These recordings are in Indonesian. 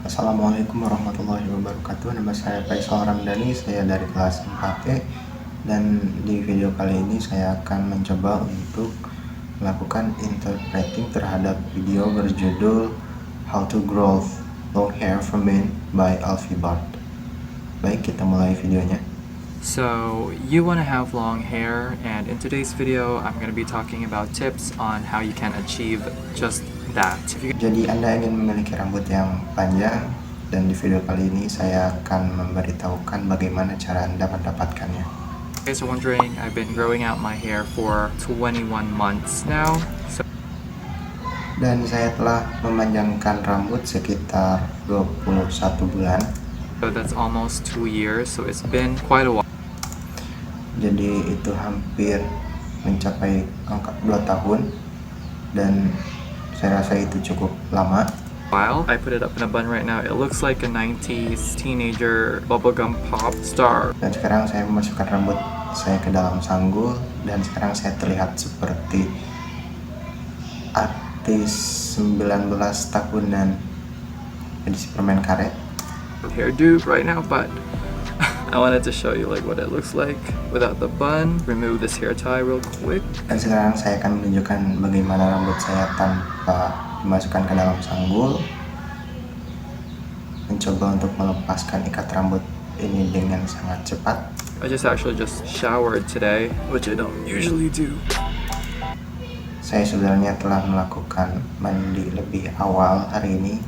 Assalamualaikum warahmatullahi wabarakatuh. Nama saya Paisal Ramdani, saya dari kelas 4E. Dan di video kali ini saya akan mencoba untuk melakukan interpreting terhadap video berjudul How to Grow Long Hair from Men by Alfie Bart. Baik, kita mulai videonya. So you want to have long hair, and in today's video I'm going to be talking about tips on how you can achieve just that. Jadi Anda ingin memiliki rambut yang panjang, dan di video kali ini saya akan memberitahukan bagaimana cara Anda mendapatkannya. You guys are wondering, I've been growing out my hair for 21 months now. Dan saya telah memanjangkan rambut sekitar 21 bulan. So that's almost 2 years, so it's been quite a while. Jadi itu hampir mencapai angka 2 tahun, dan saya rasa itu cukup lama. I put it up in a bun right now. It looks like a 90s teenager bubblegum pop star. Dan sekarang saya memasukkan rambut saya ke dalam sanggul, dan sekarang saya terlihat seperti artis 19 tahunan edisi permen karet. Hairdo right now, but I wanted to show you like what it looks like without the bun. Remove this hair tie real quick. Dan sekarang saya akan menunjukkan bagaimana rambut saya tanpa dimasukkan ke dalam sanggul. Mencoba untuk melepaskan ikat rambut ini dengan sangat cepat. I actually just showered today, which I don't usually do. Saya sebenarnya telah melakukan mandi lebih awal hari ini,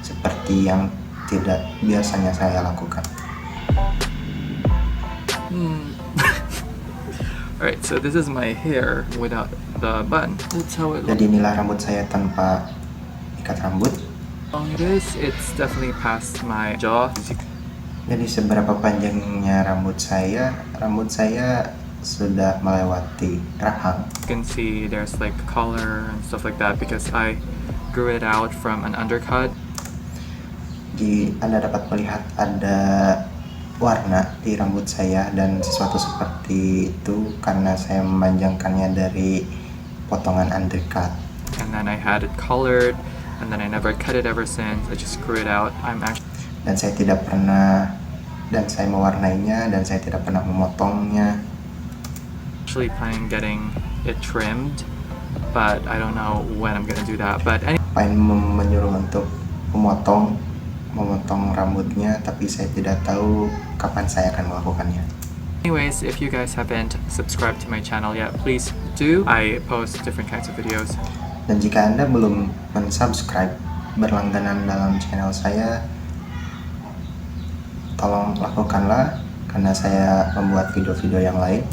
seperti yang tidak biasanya saya lakukan. Alright, so this is my hair without the bun. That's how it looks. Jadi inilah rambut saya tanpa ikat rambut. Long it is, it's definitely past my jaw. Jadi seberapa panjangnya rambut saya sudah melewati rahang. You can see there's like color and stuff like that because I grew it out from an undercut. Jadi Anda dapat melihat ada warna di rambut saya, dan sesuatu seperti itu karena saya memanjangkannya dari potongan undercut. And then I had it colored, and then I never cut it ever since. I just grew it out. Dan saya tidak pernah, dan saya mewarnainya, dan saya tidak pernah memotongnya. Actually planning getting it trimmed, but I don't know when I'm gonna do that. But Pengen menyuruh untuk memotong rambutnya, tapi saya tidak tahu kapan saya akan melakukannya. Anyways, if you guys haven't subscribed to my channel yet, please do. I post different kinds of videos. Dan jika Anda belum mensubscribe, berlangganan dalam channel saya, tolong lakukanlah, karena saya membuat video-video yang lain.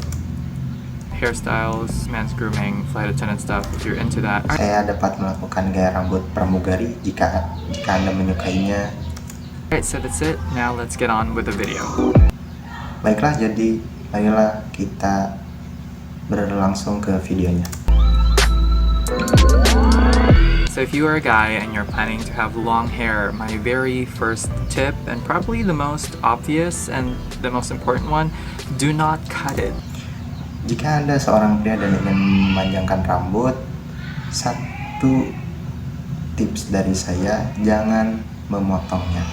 Hairstyles, men's grooming, flight attendant stuff, if you're into that. Saya dapat melakukan gaya rambut pramugari jika Anda menyukainya. Alright, so that's it. Now let's get on with the video. Baiklah, jadi marilah kita berlangsung ke videonya. So if you are a guy and you're planning to have long hair, my very first tip, and probably the most obvious and the most important one, do not cut it. Jika Anda seorang pria dan ingin memanjangkan rambut, satu tips dari saya, jangan memotongnya.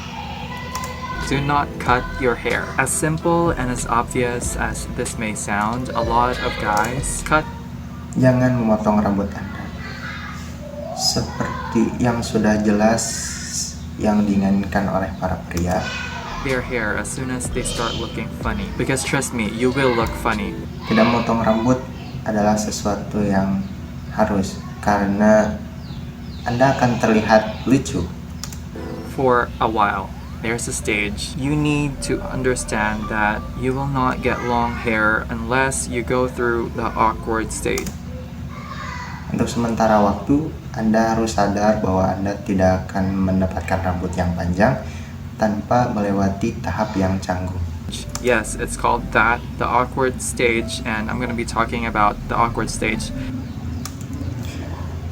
Do not cut your hair. As simple and as obvious as this may sound, a lot of guys cut. Jangan memotong rambut Anda. Seperti yang sudah jelas yang diinginkan oleh para pria. Their hair as soon as they start looking funny. Because trust me, you will look funny. Tidak memotong rambut adalah sesuatu yang harus, karena Anda akan terlihat lucu. For a while. There's a stage. You need to understand that you will not get long hair unless you go through the awkward stage. Untuk sementara waktu, Anda harus sadar bahwa Anda tidak akan mendapatkan rambut yang panjang tanpa melewati tahap yang canggung. Yes, it's called that, the awkward stage, and I'm going to be talking about the awkward stage.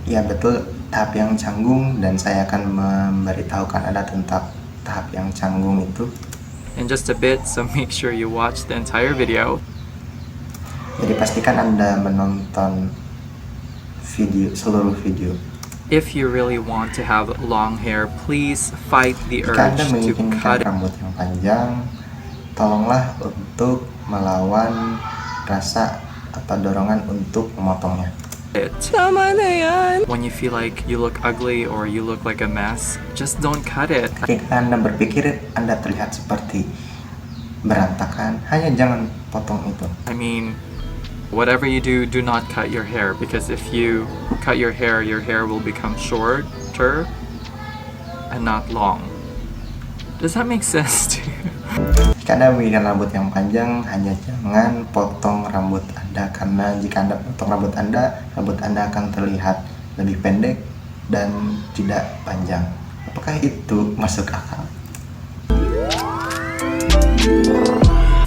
Ya betul, tahap yang canggung, dan saya akan memberitahukan Anda tentang tahap yang canggung itu in just a bit, so make sure you watch the entire video. Jadi pastikan Anda menonton seluruh video. If you really want to have long hair, please fight the Jika Anda urge to menginginkan cut it. rambut yang panjang, tolonglah untuk melawan rasa atau dorongan untuk memotongnya. When you feel like you look ugly or you look like a mess, just don't cut it. Jika Anda berpikir Anda terlihat seperti berantakan, hanya jangan potong itu. I mean, whatever you do, do not cut your hair, because if you cut your hair will become shorter and not long. Does that make sense to you? Jika Anda menginginkan rambut yang panjang, hanya jangan potong rambut Anda, karena jika Anda potong rambut Anda akan terlihat lebih pendek dan tidak panjang. Apakah itu masuk akal?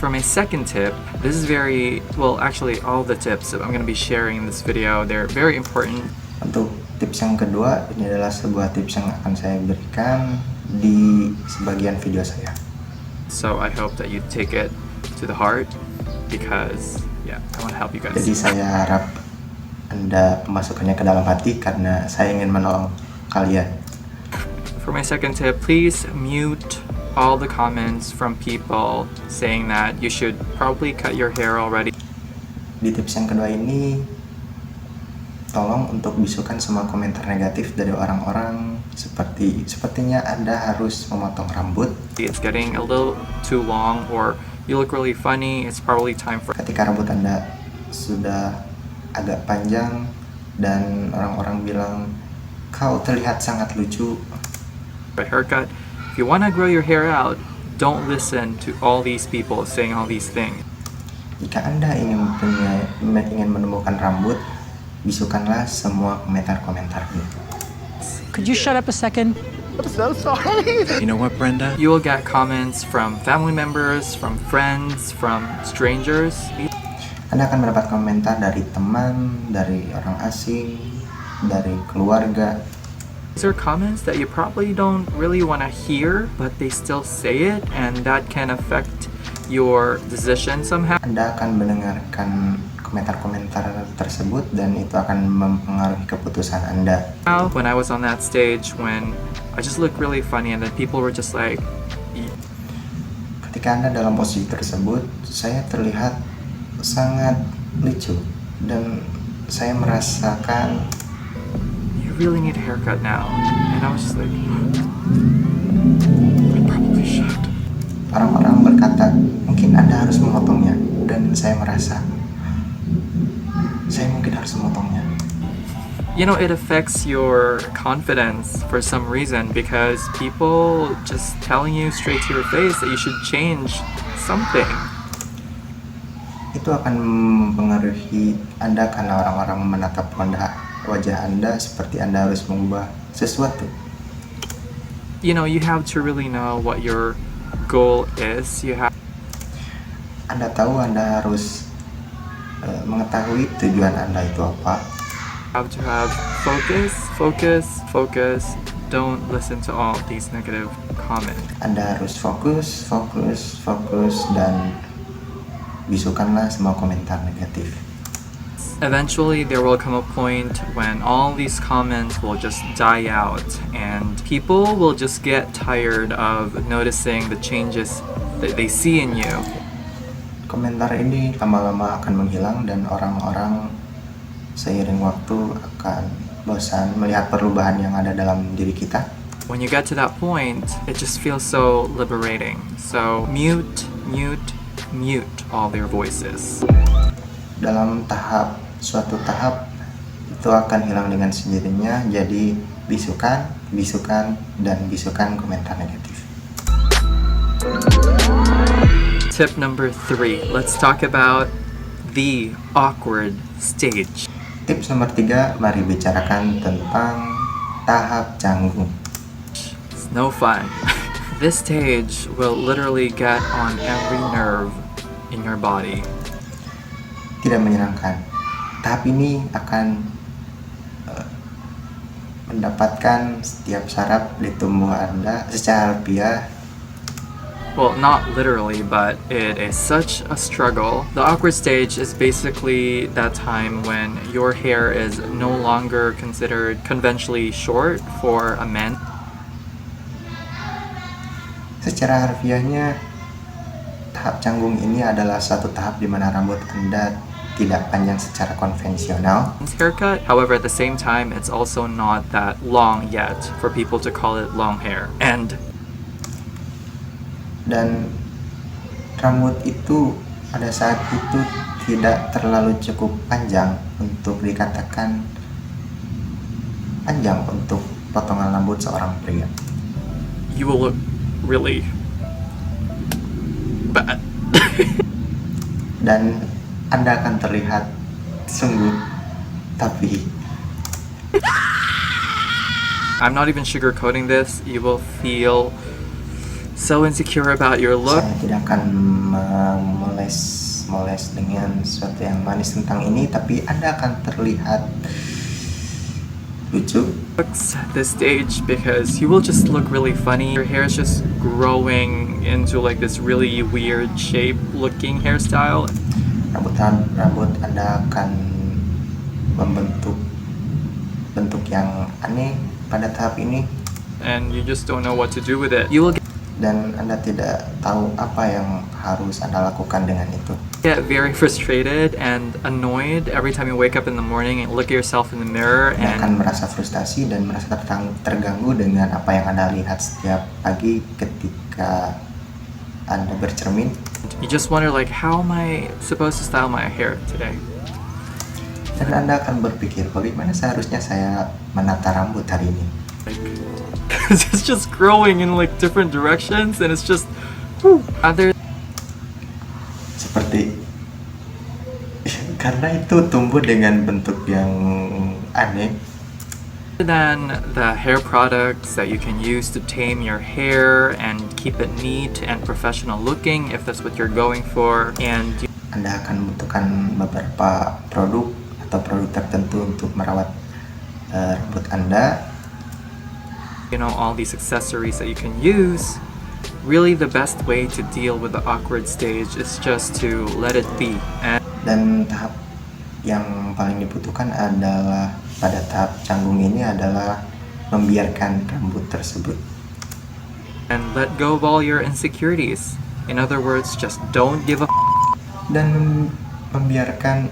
For my second tip, this is actually all the tips that I'm going to be sharing in this video, they're very important. Untuk tips yang kedua, ini adalah sebuah tips yang akan saya berikan di sebagian video saya. So I hope that you take it to the heart, because I want to help you guys. Jadi saya harap Anda memasukkannya ke dalam hati karena saya ingin menolong kalian. For my second tip, please mute all the comments from people saying that you should probably cut your hair already. Di tips yang kedua ini, tolong untuk bisukan semua komentar negatif dari orang-orang sepertinya Anda harus memotong rambut. It's getting a little too long, or you look really funny, it's probably time for... Ketika rambut Anda sudah agak panjang dan orang-orang bilang kau terlihat sangat lucu, a haircut. If you want to grow your hair out, don't listen to all these people saying all these things. Jika Anda ingin menemukan rambut, bisukanlah semua komentar-komentar itu. Could you shut up a second? I'm so sorry. You know what, Brenda? You will get comments from family members, from friends, from strangers. Anda akan mendapat komentar dari teman, dari orang asing, dari keluarga. These are comments that you probably don't really want to hear, but they still say it, and that can affect your decision somehow. Anda akan mendengarkan komentar-komentar tersebut dan itu akan mempengaruhi keputusan Anda. When I was on that stage, when I just looked really funny and then people were just like... Ketika Anda dalam posisi tersebut, saya terlihat sangat lucu dan saya merasakan You really need a haircut now. And I was just like... I probably should. Orang-orang berkata, mungkin Anda harus memotongnya, dan saya merasa saya mungkin harus memotongnya. You know, it affects your confidence for some reason, because people just telling you straight to your face that you should change something. Itu akan mempengaruhi Anda karena orang-orang menatap wajah Anda seperti Anda harus mengubah sesuatu. You know, you have to really know what your goal is. Anda tahu Anda harus mengetahui tujuan Anda itu apa. Have to have focus. Don't listen to all these negative comments. Anda harus fokus dan bisukanlah semua komentar negatif. Eventually there will come a point when all these comments will just die out and people will just get tired of noticing the changes that they see in you. Komentar ini lama-lama akan menghilang dan orang-orang seiring waktu akan bosan melihat perubahan yang ada dalam diri kita. When you get to that point, it just feels so liberating. So mute all their voices. Dalam suatu tahap itu akan hilang dengan sendirinya, jadi bisukan komentar negatif. Tip number 3. Let's talk about the awkward stage. Tips nomor 3, mari bicarakan tentang tahap canggung. It's no fun. This stage will literally get on every nerve in your body. Tidak menyenangkan. Tahap ini akan mendapatkan setiap saraf di tubuh Anda secara harfiah. Well, not literally, but it is such a struggle. The awkward stage is basically that time when your hair is no longer considered conventionally short for a man. Secara harfiahnya, tahap canggung ini adalah satu tahap di mana rambut Anda tidak panjang secara konvensional. Haircut. However, at the same time, it's also not that long yet for people to call it long hair. Dan rambut itu pada saat itu tidak terlalu cukup panjang untuk dikatakan panjang untuk potongan rambut seorang pria. You will look really bad. Dan Anda akan terlihat sungguh tapi I'm not even sugarcoating this. You will feel so insecure about your look. saya tidak akan memoles dengan sesuatu yang manis tentang ini, tapi Anda akan terlihat lucu This stage because you will just look really funny. Your hair is just growing into like this really weird shape looking hairstyle. rambut Anda akan membentuk bentuk yang aneh pada tahap ini And you just don't know what to do with it. You will dan Anda tidak tahu apa yang harus Anda lakukan dengan itu. get very frustrated and annoyed every time you wake up in the morning and look at yourself in the mirror Anda akan and merasa frustasi dan merasa terganggu dengan apa yang Anda lihat setiap pagi ketika Anda bercermin. you just wonder like, how am I supposed to style my hair today? Dan Anda akan berpikir, bagaimana seharusnya saya menata rambut hari ini? Because it's just growing in like different directions and it's just other Seperti karena itu tumbuh dengan bentuk yang aneh. than the hair products that you can use to tame your hair and keep it neat and professional looking if that's what you're going for. And Anda akan membutuhkan beberapa produk atau produk tertentu untuk merawat rambut Anda. you know, all these accessories that you can use. Really the best way to deal with the awkward stage is just to let it be Dan tahap yang paling dibutuhkan adalah pada tahap canggung ini adalah membiarkan rambut tersebut and let go of all your insecurities. In other words, just don't give a dan membiarkan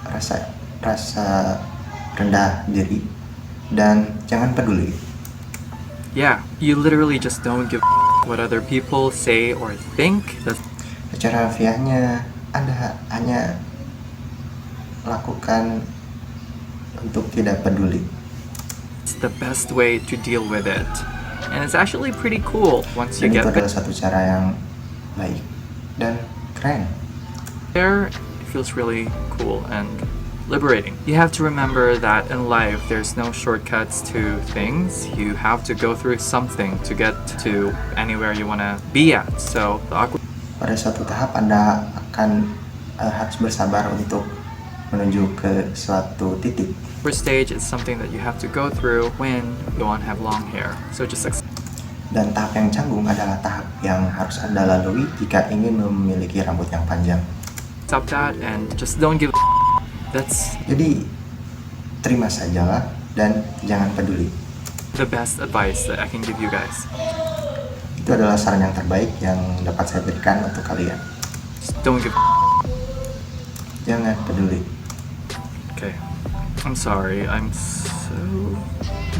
rasa rendah diri dan jangan peduli. yeah, you literally just don't give a what other people say or think. Secara harfiahnya Anda hanya lakukan untuk tidak peduli. It's the best way to deal with it. And it's actually pretty cool once you Dan get itu adalah satu cara yang baik dan keren. there. It feels really cool and liberating. You have to remember that in life there's no shortcuts to things. You have to go through something to get to anywhere you want to be at. So the awkward Pada suatu tahap Anda akan harus bersabar untuk menuju ke suatu titik. stage is something that you have to go through when you want to have long hair. So just Dan tahap yang canggung adalah tahap yang harus Anda lalui jika ingin memiliki rambut yang panjang. accept that and just don't give a That's Jadi terima sajalah dan jangan peduli. the best advice that I can give you guys. Itu adalah saran yang terbaik yang dapat saya berikan untuk kalian. Just don't give a Jangan peduli. Okay. I'm sorry. I'm so...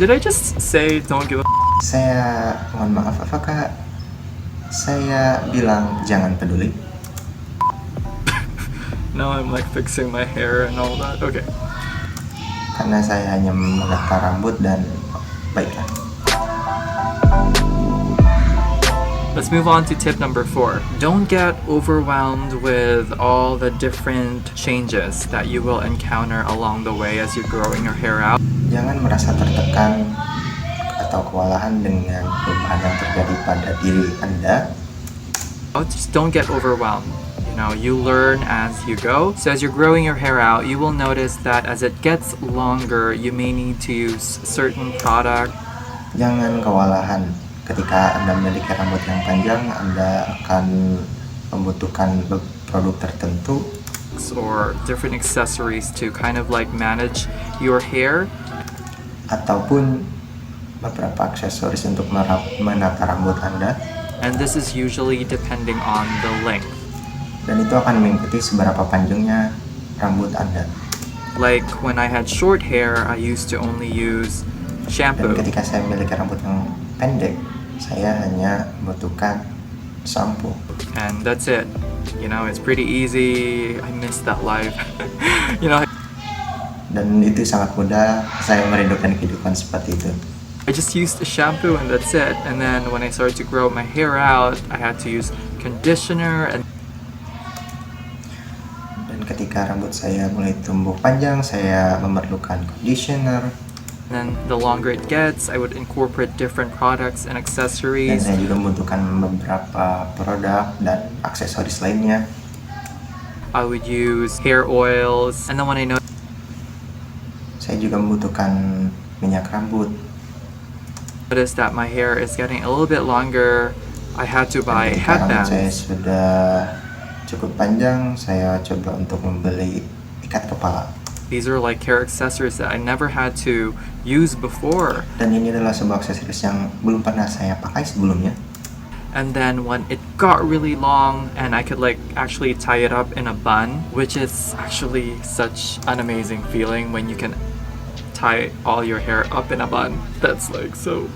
Did I just say don't give a Saya mohon maaf, apakah saya bilang jangan peduli? Now I'm like fixing my hair and all that. Okay. Karena saya hanya menata rambut dan baiklah. Let's move on to tip number 4. Don't get overwhelmed with all the different changes that you will encounter along the way as you're growing your hair out. Jangan merasa tertekan atau kewalahan dengan perubahan yang terjadi pada diri Anda. Just don't get overwhelmed. You know, you learn as you go. So as you're growing your hair out, you will notice that as it gets longer, you may need to use certain product. Jangan kewalahan ketika Anda memiliki rambut yang panjang, Anda akan membutuhkan produk tertentu or different accessories to kind of like manage your hair. ataupun beberapa aksesoris untuk menata rambut Anda. And this is usually depending on the length. Dan itu akan mengikuti seberapa panjangnya rambut Anda. Like when I had short hair, I used to only use Dan shampoo. ketika saya memiliki rambut yang pendek, saya hanya membutuhkan sampo. And that's it. You know, it's pretty easy. I miss that life. You know, Dan itu sangat mudah, saya merindukan kehidupan seperti itu. I just used a shampoo and that's it. And then when I started to grow my hair out, I had to use conditioner. And Ketika rambut saya mulai tumbuh panjang, saya memerlukan conditioner. then the longer it gets, I would incorporate different products and Dan accessories. saya juga membutuhkan beberapa produk dan aksesoris lainnya. I would use hair oils. And then when I Saya juga membutuhkan minyak rambut. noticed that my hair is getting a little bit longer, I had to Dan buy ketika rambut saya headbands. sudah cukup panjang, saya coba untuk membeli ikat kepala. These are like hair accessories that I never had to use before. Dan ini adalah sebuah aksesoris yang belum pernah saya pakai sebelumnya. And then when it got really long and I could like actually tie it up in a bun, which is actually such an amazing feeling when you can tie all your hair up in a bun. That's like so.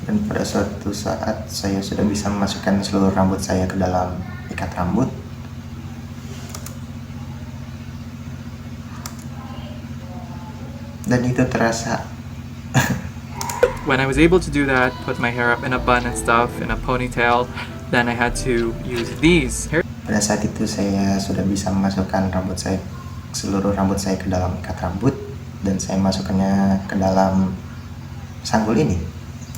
Dan pada suatu saat saya sudah bisa memasukkan seluruh rambut saya ke dalam ikat rambut. Dan itu terasa When I was able to do that, put my hair up in a bun and stuff, in a ponytail, then I had to use these hair pada saat itu saya sudah bisa memasukkan seluruh rambut saya ke dalam ikat rambut dan saya masukkannya ke dalam sanggul ini.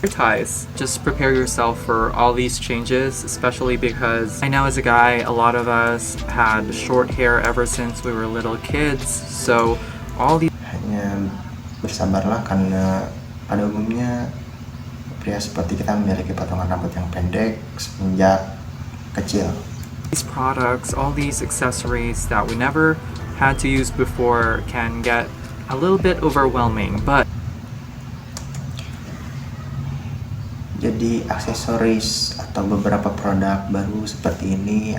ties. Just prepare yourself for all these changes, especially because I know as a guy, a lot of us had short hair ever since we were little kids. So all these Hanya bersabarlah karena pada umumnya pria seperti kita memiliki potongan rambut yang pendek semenjak kecil. products, all these accessories that we never had to use before can get a little bit overwhelming, but Jadi aksesoris atau beberapa produk baru seperti ini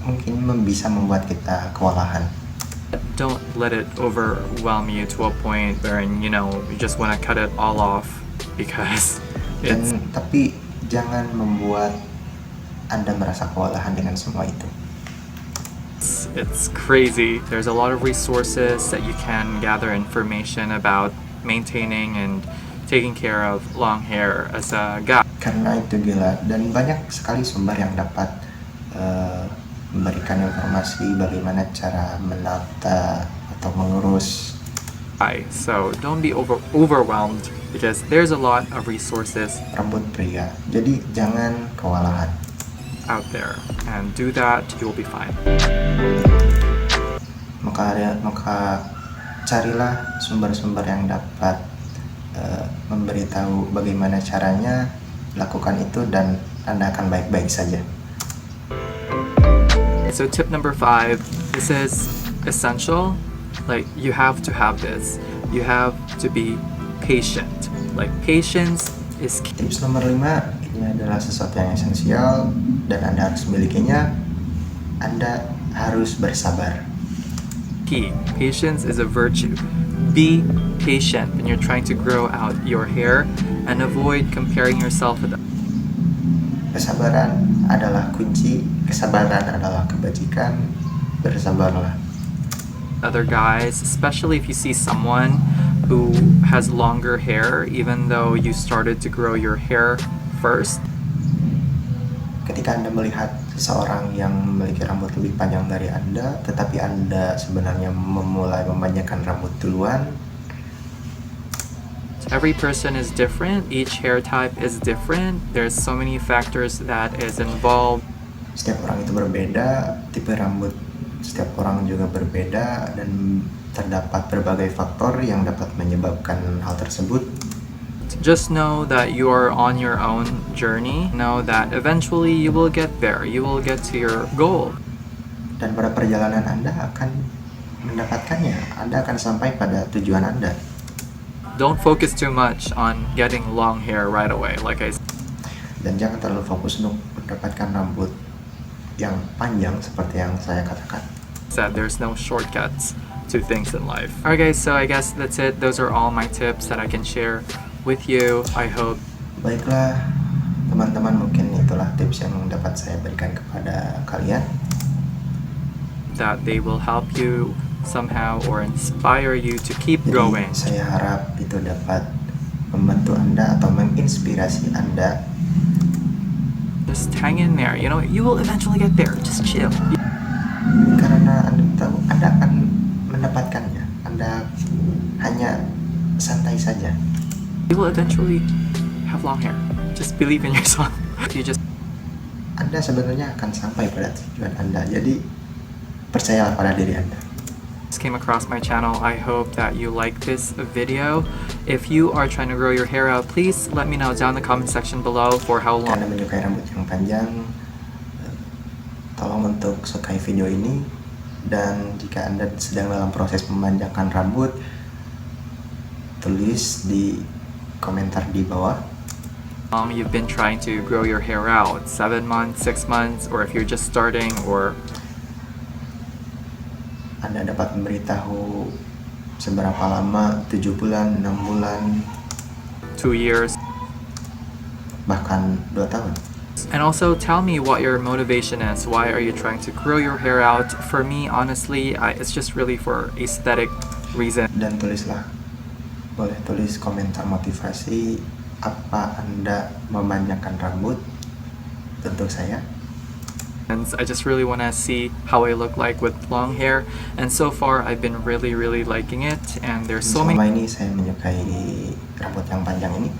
mungkin bisa membuat kita kewalahan. don't let it overwhelm you to a point where you just want to cut it all off because Tapi jangan membuat Anda merasa kewalahan dengan semua itu. it's crazy. There's a lot of resources that you can gather information about maintaining and taking care of long hair as a guy. Karena itu gila dan banyak sekali sumber yang dapat memberikan informasi bagaimana cara menata atau mengurus. So don't be overwhelmed because there's a lot of resources Rambut pria. Jadi jangan kewalahan. out there, and do that, you'll be fine. Maka carilah sumber-sumber yang dapat memberitahu bagaimana caranya, lakukan itu dan Anda akan baik-baik saja. So tip number 5, this is essential. Like, you have to have this. You have to be patient. Like, patience is key. Tips nomor 5, ini adalah sesuatu yang esensial dan Anda harus memilikinya. Anda harus bersabar. Patience is a virtue. Be patient when you're trying to grow out your hair and avoid comparing yourself with Kesabaran adalah kunci, kesabaran adalah kebajikan. Bersabarlah. other guys, especially if you see someone who has longer hair, even though you started to grow your hair first. Ketika Anda melihat seseorang yang memiliki rambut lebih panjang dari Anda, tetapi Anda sebenarnya memulai memanjangkan rambut duluan, Every person is different, each hair type is different. There's so many factors that is involved. setiap orang itu berbeda, tipe rambut setiap orang juga berbeda, dan terdapat berbagai faktor yang dapat menyebabkan hal tersebut. Just know that you are on your own journey. Know that eventually you will get there. You will get to your goal. Dan pada perjalanan Anda akan mendapatkannya. Anda akan sampai pada tujuan Anda. Don't focus too much on getting long hair right away, like I Dan jangan terlalu fokus untuk mendapatkan rambut yang panjang seperti yang saya katakan. said. There's no shortcuts to things in life. Alright guys, so I guess that's it. Those are all my tips that I can share with you. I hope Baiklah, teman-teman, mungkin itulah tips yang dapat saya berikan kepada kalian. that they will help you somehow or inspire you to keep Jadi, going. saya harap itu dapat membantu Anda atau menginspirasi Anda. Just hang in there. You know, you will eventually get there. Just chill. Karena Anda tahu Anda akan mendapatkannya. Anda hanya santai saja. You will eventually have long hair. Just believe in yourself. You just Anda sebenarnya akan sampai pada tujuan Anda. Jadi percayalah pada diri Anda. came across my channel. I hope that you like this video. If you are trying to grow your hair out, please let me know down in the comment section below for how Jika long. Anda menyukai rambut yang panjang, tolong untuk sukai video ini. Dan jika Anda sedang dalam proses memanjangkan rambut, tulis di komentar di bawah You've been trying to grow your hair out, 7 months, 6 months, or if you're just starting, or Anda dapat memberitahu seberapa lama, 7 bulan, 6 bulan, 2 years. bahkan 2 tahun. And also tell me what your motivation is. Why are you trying to grow your hair out? For me, honestly, it's just really for aesthetic reason. Dan tulislah, boleh tulis komentar motivasi apa Anda memanjangkan rambut untuk saya. And I just really want to see how I look like with long hair. And so far, I've been really, really liking it. And there's so Selama many ini saya menyukai rambut yang panjang ini.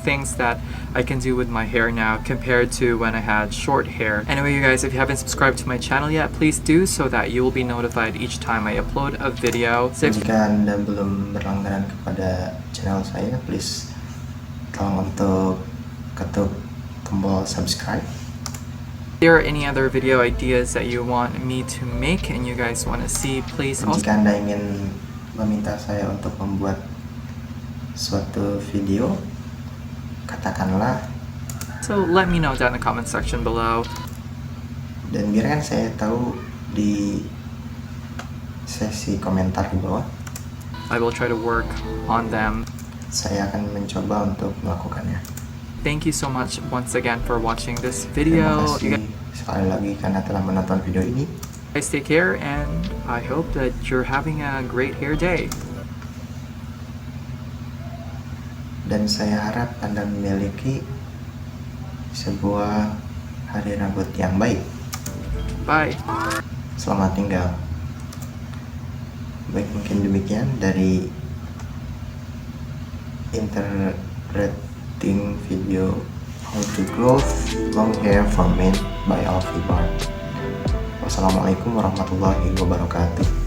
things that I can do with my hair now compared to when I had short hair. Anyway, you guys, if you haven't subscribed to my channel yet, please do so that you will be notified each time I upload a video. So if Jika Anda belum berlangganan kepada channel saya, please tolong untuk ketuk tombol subscribe. there are any other video ideas that you want me to make and you guys want to see, please Dan also jika Anda ingin meminta saya untuk membuat suatu video, katakanlah, so let me know down in the comment section below. dan biarkan saya tahu di sesi komentar di bawah. I will try to work on them. Saya akan mencoba untuk melakukannya. Thank you so much once again for watching this Terima video. kasih You sekali lagi karena telah menonton video ini. guys take care and I hope that you're having a great hair day. Dan saya harap Anda memiliki sebuah hari rambut yang baik. Bye. Selamat tinggal. Baik, mungkin demikian dari Interpreting Video How to Grow Long Hair for Men by Alfie Bar. Wassalamualaikum warahmatullahi wabarakatuh.